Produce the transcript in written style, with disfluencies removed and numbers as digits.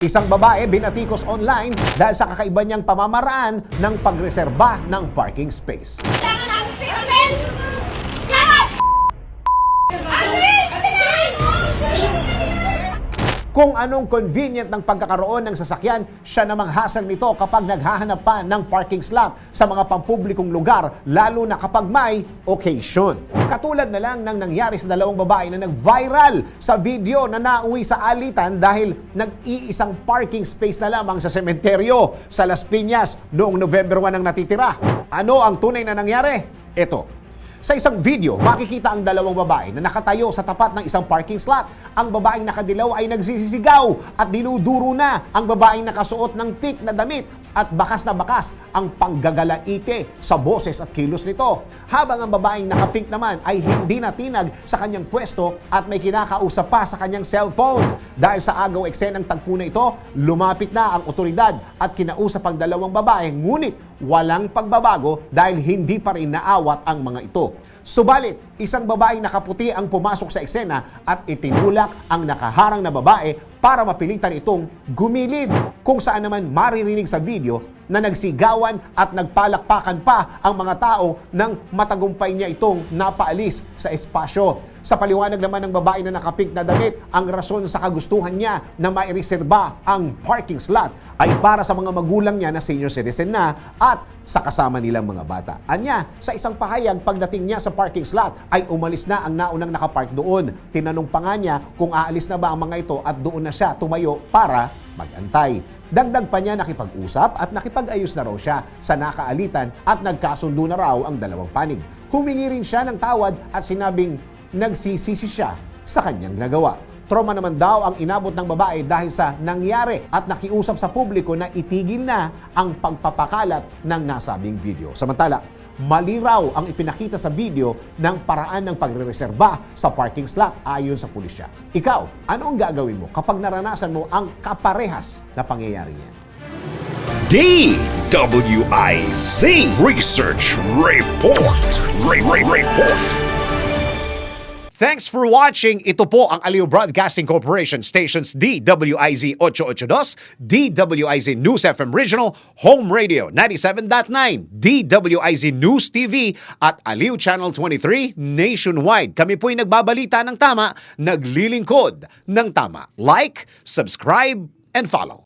Isang babae binatikos online dahil sa kakaiba niyang pamamaraan ng pagreserba ng parking space. Kung anong convenient ng pagkakaroon ng sasakyan, siya namang hassle nito kapag naghahanap pa ng parking slot sa mga pampublikong lugar, lalo na kapag may occasion. Katulad na lang ng nangyari sa dalawang babae na nag-viral sa video na nauwi sa alitan dahil nag-iisang parking space na lamang sa sementeryo sa Las Piñas noong November 1 ang natitira. Ano ang tunay na nangyari? Ito. Sa isang video, makikita ang dalawang babae na nakatayo sa tapat ng isang parking slot. Ang babaeng nakadilaw ay nagsisisigaw at dinuduro na ang babaeng nakasuot ng pink na damit at bakas na bakas ang panggagalaite sa boses at kilos nito. Habang ang babaeng nakapink naman ay hindi natinag sa kanyang pwesto at may kinakausap pa sa kanyang cellphone. Dahil sa agaw eksenang tagpo na ito, lumapit na ang otoridad at kinausap ang dalawang babae, ngunit walang pagbabago dahil hindi pa rin naawat ang mga ito. Subalit, isang babaeng nakaputi ang pumasok sa eksena at itinulak ang nakaharang na babae para mapilitan itong gumilid. Kung saan naman maririnig sa video na nagsigawan at nagpalakpakan pa ang mga tao nang matagumpay niya itong napaalis sa espasyo. Sa paliwanag naman ng babae na nakapink na damit, ang rason sa kagustuhan niya na maireserba ang parking slot ay para sa mga magulang niya na senior citizen na at sa kasama nilang mga bata. Anya, sa isang pahayag pagdating niya sa parking slot ay umalis na ang naunang nakapark doon. Tinanong pa nga niya kung aalis na ba ang mga ito at doon na siya tumayo para magantay. Dagdag pa niya nakipag-usap at nakipag-ayos na raw siya sa nakaalitan at nagkasundo na raw ang dalawang panig. Humingi rin siya ng tawad at sinabing nagsisisi siya sa kanyang nagawa. Trauma naman daw ang inabot ng babae dahil sa nangyari at nakiusap sa publiko na itigil na ang pagpapakalat ng nasabing video. Samantala, mali raw ang ipinakita sa video ng paraan ng pagrereserba sa parking slot ayon sa pulisya. Ikaw, ano ang gagawin mo kapag naranasan mo ang kaparehas na pangyayari niyan? DWIZ Research Report. Report. Thanks for watching. Ito po ang Aliw Broadcasting Corporation stations DWIZ 882, DWIZ News FM Regional, Home Radio 97.9, DWIZ News TV at Aliw Channel 23 nationwide. Kami po'y nagbabalita ng tama, naglilingkod ng tama. Like, subscribe, and follow.